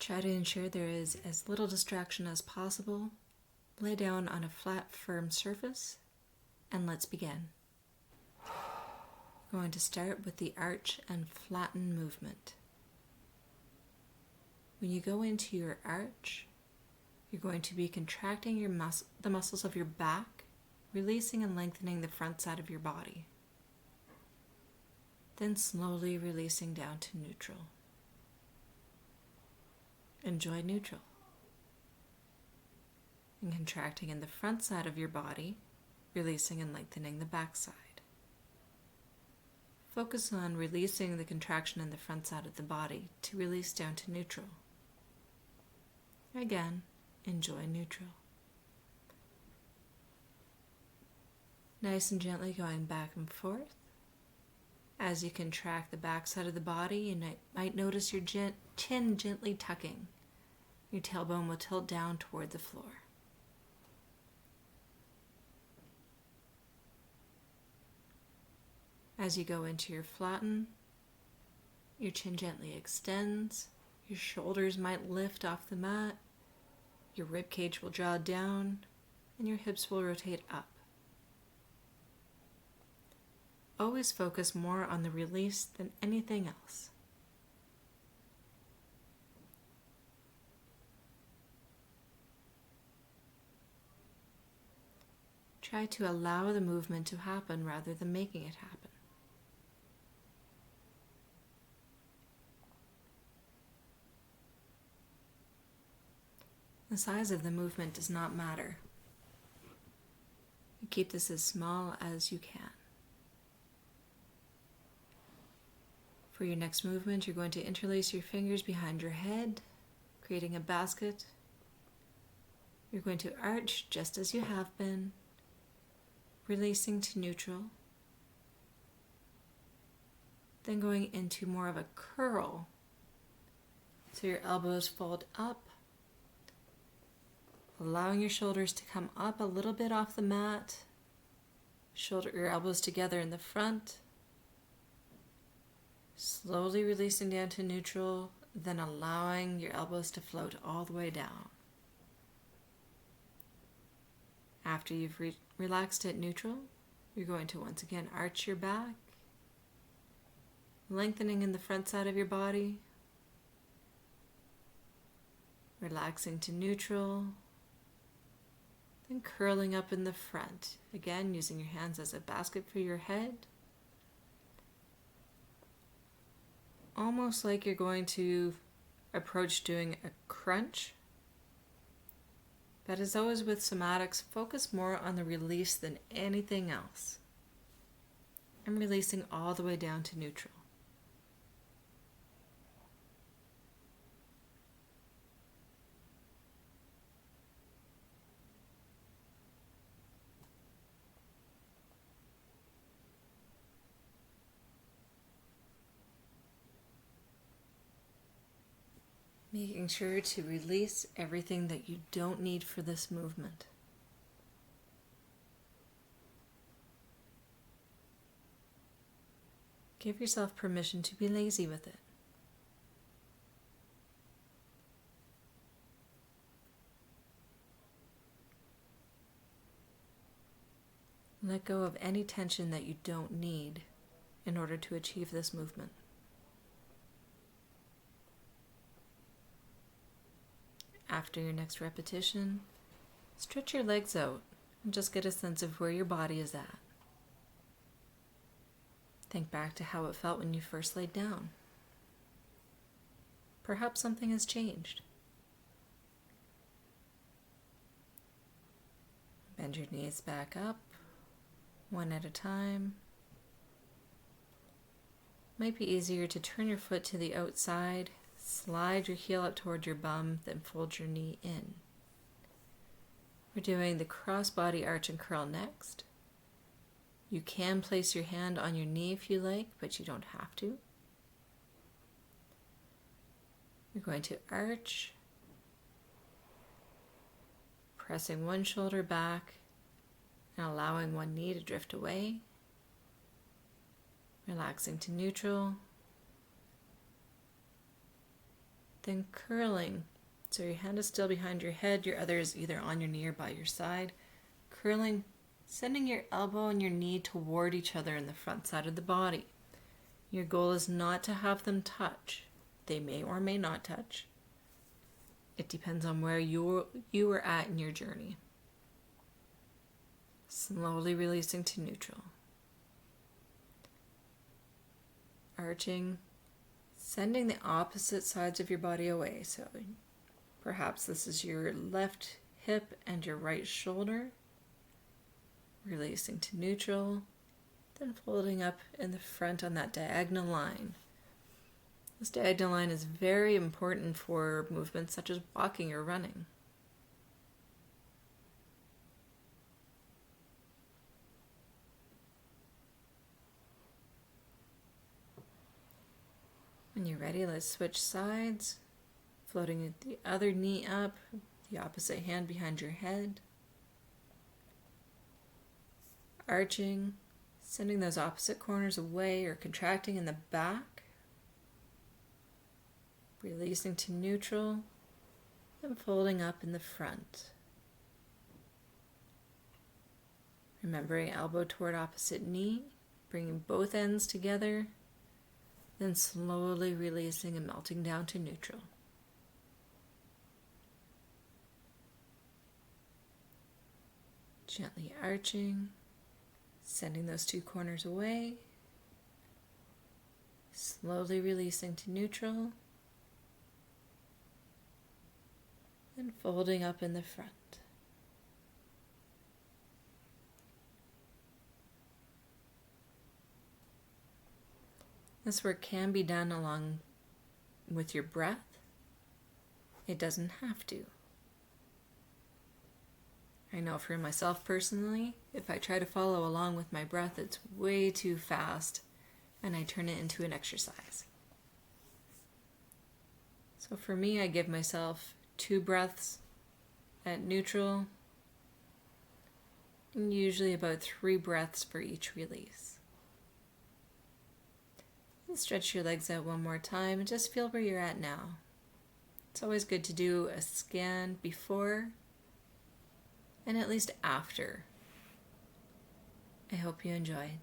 Try to ensure there is as little distraction as possible. Lay down on a flat, firm surface, and let's begin. We're going to start with the arch and flatten movement. When you go into your arch, you're going to be contracting the muscles of your back, releasing and lengthening the front side of your body. Then slowly releasing down to neutral. Enjoy neutral. And contracting in the front side of your body, releasing and lengthening the back side. Focus on releasing the contraction in the front side of the body to release down to neutral. Again, enjoy neutral. Nice and gently going back and forth. As you contract the back side of the body, you might notice your chin gently tucking. Your tailbone will tilt down toward the floor. As you go into your flatten, your chin gently extends, your shoulders might lift off the mat, your rib cage will draw down, and your hips will rotate up. Always focus more on the release than anything else. Try to allow the movement to happen rather than making it happen. The size of the movement does not matter. You keep this as small as you can. For your next movement, you're going to interlace your fingers behind your head, creating a basket. You're going to arch just as you have been, releasing to neutral, then going into more of a curl. So your elbows fold up, allowing your shoulders to come up a little bit off the mat, your elbows together in the front, slowly releasing down to neutral, then allowing your elbows to float all the way down. After you've relaxed at neutral, you're going to once again arch your back, lengthening in the front side of your body, relaxing to neutral, then curling up in the front, again using your hands as a basket for your head. Almost like you're going to approach doing a crunch. But as always with somatics, focus more on the release than anything else. And releasing all the way down to neutral. Making sure to release everything that you don't need for this movement. Give yourself permission to be lazy with it. Let go of any tension that you don't need in order to achieve this movement. After your next repetition, stretch your legs out and just get a sense of where your body is at. Think back to how it felt when you first laid down. Perhaps something has changed. Bend your knees back up, one at a time. Might be easier to turn your foot to the outside. Slide your heel up toward your bum, then fold your knee in. We're doing the cross-body arch and curl next. You can place your hand on your knee if you like, but you don't have to. You're going to arch, pressing one shoulder back and allowing one knee to drift away. Relaxing to neutral. Then curling. So your hand is still behind your head, your other is either on your knee or by your side. Curling, sending your elbow and your knee toward each other in the front side of the body. Your goal is not to have them touch. They may or may not touch. It depends on where you are at in your journey. Slowly releasing to neutral. Arching, sending the opposite sides of your body away. So perhaps this is your left hip and your right shoulder. Releasing to neutral, then folding up in the front on that diagonal line. This diagonal line is very important for movements such as walking or running. When you're ready, let's switch sides, floating the other knee up, the opposite hand behind your head. Arching, sending those opposite corners away or contracting in the back. Releasing to neutral, and folding up in the front. Remembering elbow toward opposite knee, bringing both ends together, then slowly releasing and melting down to neutral. Gently arching, sending those two corners away, slowly releasing to neutral, and folding up in the front. This work can be done along with your breath. It doesn't have to. I know for myself personally, if I try to follow along with my breath, it's way too fast and I turn it into an exercise. So for me, I give myself 2 breaths at neutral, and usually about 3 breaths for each release. And stretch your legs out one more time and just feel where you're at now. It's always good to do a scan before and at least after. I hope you enjoyed.